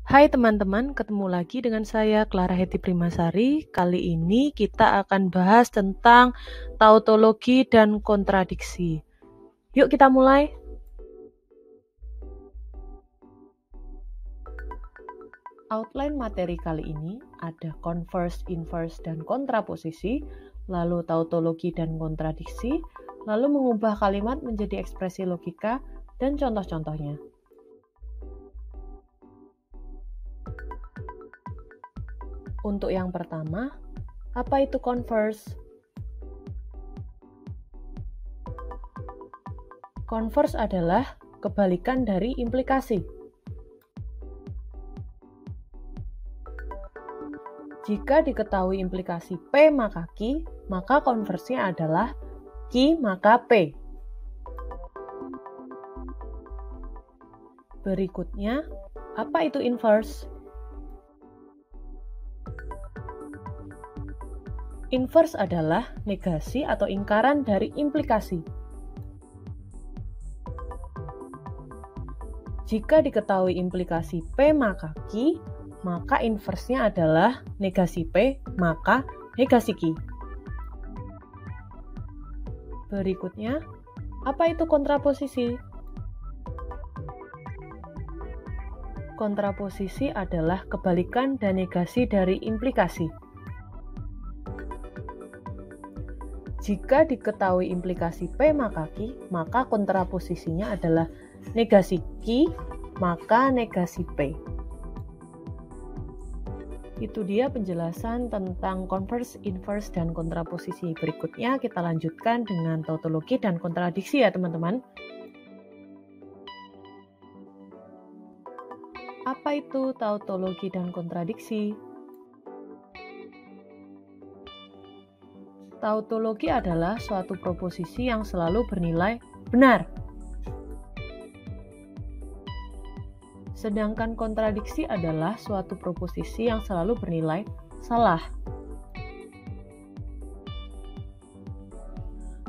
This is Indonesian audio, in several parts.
Hai teman-teman, ketemu lagi dengan saya Clara Heti Primasari. Kali ini kita akan bahas tentang tautologi dan kontradiksi. Yuk kita mulai. Outline materi kali ini ada converse, inverse, dan kontraposisi, lalu tautologi dan kontradiksi, lalu mengubah kalimat menjadi ekspresi logika, dan contoh-contohnya. Untuk yang pertama, apa itu converse? Converse adalah kebalikan dari implikasi. Jika diketahui implikasi P maka Q, maka konversinya adalah Q maka P. Berikutnya, apa itu inverse? Inverse adalah negasi atau ingkaran dari implikasi. Jika diketahui implikasi P maka Q, maka inversenya adalah negasi P maka negasi Q. Berikutnya, apa itu kontraposisi? Kontraposisi adalah kebalikan dan negasi dari implikasi. Jika diketahui implikasi P maka Q, maka kontraposisinya adalah negasi Q maka negasi P. Itu dia penjelasan tentang converse, inverse, dan kontraposisi. Berikutnya kita lanjutkan dengan tautologi dan kontradiksi ya teman-teman. Apa itu tautologi dan kontradiksi? Tautologi adalah suatu proposisi yang selalu bernilai benar. Sedangkan kontradiksi adalah suatu proposisi yang selalu bernilai salah.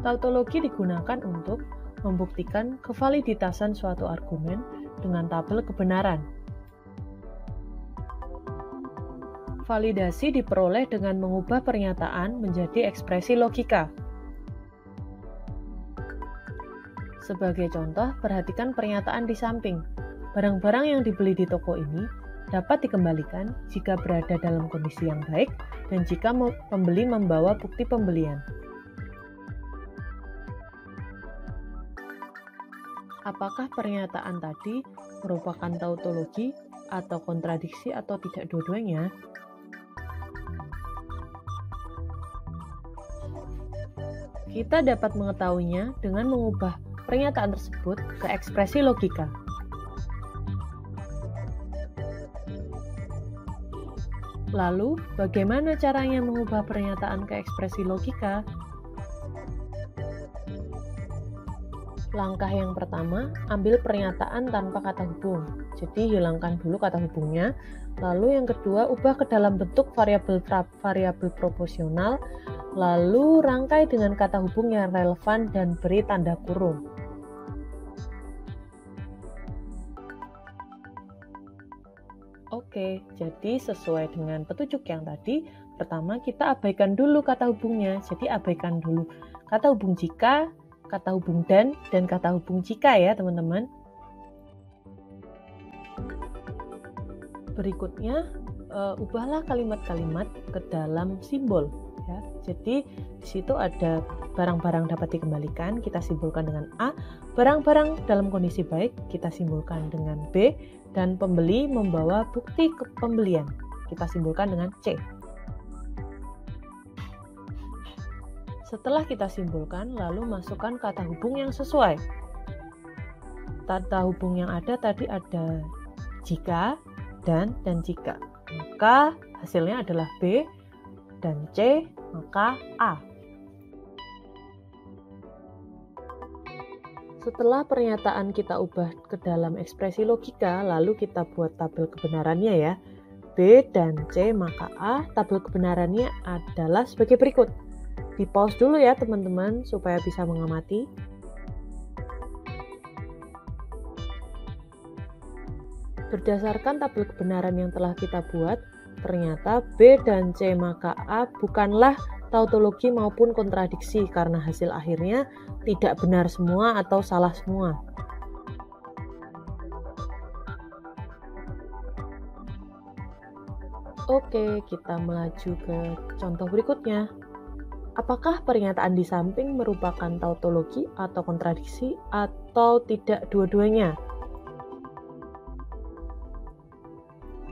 Tautologi digunakan untuk membuktikan kevaliditasan suatu argumen dengan tabel kebenaran. Validasi diperoleh dengan mengubah pernyataan menjadi ekspresi logika. Sebagai contoh, perhatikan pernyataan di samping. Barang-barang yang dibeli di toko ini dapat dikembalikan jika berada dalam kondisi yang baik dan jika pembeli membawa bukti pembelian. Apakah pernyataan tadi merupakan tautologi atau kontradiksi atau tidak dua-duanya? Kita dapat mengetahuinya dengan mengubah pernyataan tersebut ke ekspresi logika. Lalu, bagaimana caranya mengubah pernyataan ke ekspresi logika? Langkah yang pertama, ambil pernyataan tanpa kata hubung. Jadi, hilangkan dulu kata hubungnya. Lalu yang kedua, ubah ke dalam bentuk variabel proporsional. Lalu, rangkai dengan kata hubung yang relevan dan beri tanda kurung. Oke, jadi sesuai dengan petunjuk yang tadi, pertama kita abaikan dulu kata hubungnya. Jadi abaikan dulu kata hubung jika, kata hubung dan kata hubung jika ya teman-teman. Berikutnya, ubahlah kalimat-kalimat ke dalam simbol. Ya. Jadi di situ ada barang-barang dapat dikembalikan, kita simbolkan dengan A. Barang-barang dalam kondisi baik, kita simbolkan dengan B. Dan pembeli membawa bukti pembelian, kita simbolkan dengan C. Setelah kita simbolkan, lalu masukkan kata hubung yang sesuai. Kata hubung yang ada tadi ada jika, dan jika. Maka hasilnya adalah B, dan C, maka A. Setelah pernyataan kita ubah ke dalam ekspresi logika, lalu kita buat tabel kebenarannya ya. B dan C maka A, tabel kebenarannya adalah sebagai berikut. Di pause dulu ya teman-teman supaya bisa mengamati. Berdasarkan tabel kebenaran yang telah kita buat, ternyata B dan C maka A bukanlah tautologi maupun kontradiksi karena hasil akhirnya tidak benar semua atau salah semua. Oke, kita melaju ke contoh berikutnya. Apakah pernyataan di samping merupakan tautologi atau kontradiksi atau tidak dua-duanya?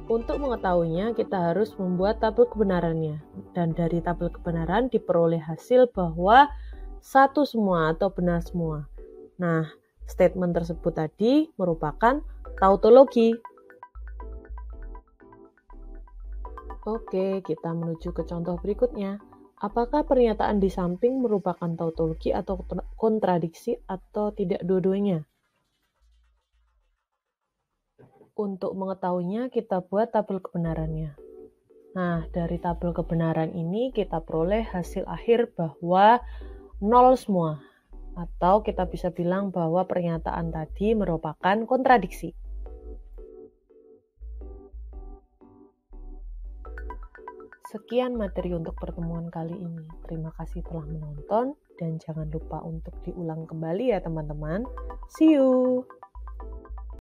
Untuk mengetahuinya, kita harus membuat tabel kebenarannya. Dan dari tabel kebenaran diperoleh hasil bahwa satu semua atau benar semua. Nah, statement tersebut tadi merupakan tautologi. Oke, kita menuju ke contoh berikutnya. Apakah pernyataan di samping merupakan tautologi atau kontradiksi atau tidak dua-duanya? Untuk mengetahuinya, kita buat tabel kebenarannya. Nah, dari tabel kebenaran ini kita peroleh hasil akhir bahwa 0 semua. Atau kita bisa bilang bahwa pernyataan tadi merupakan kontradiksi. Sekian materi untuk pertemuan kali ini. Terima kasih telah menonton dan jangan lupa untuk diulang kembali ya teman-teman. See you!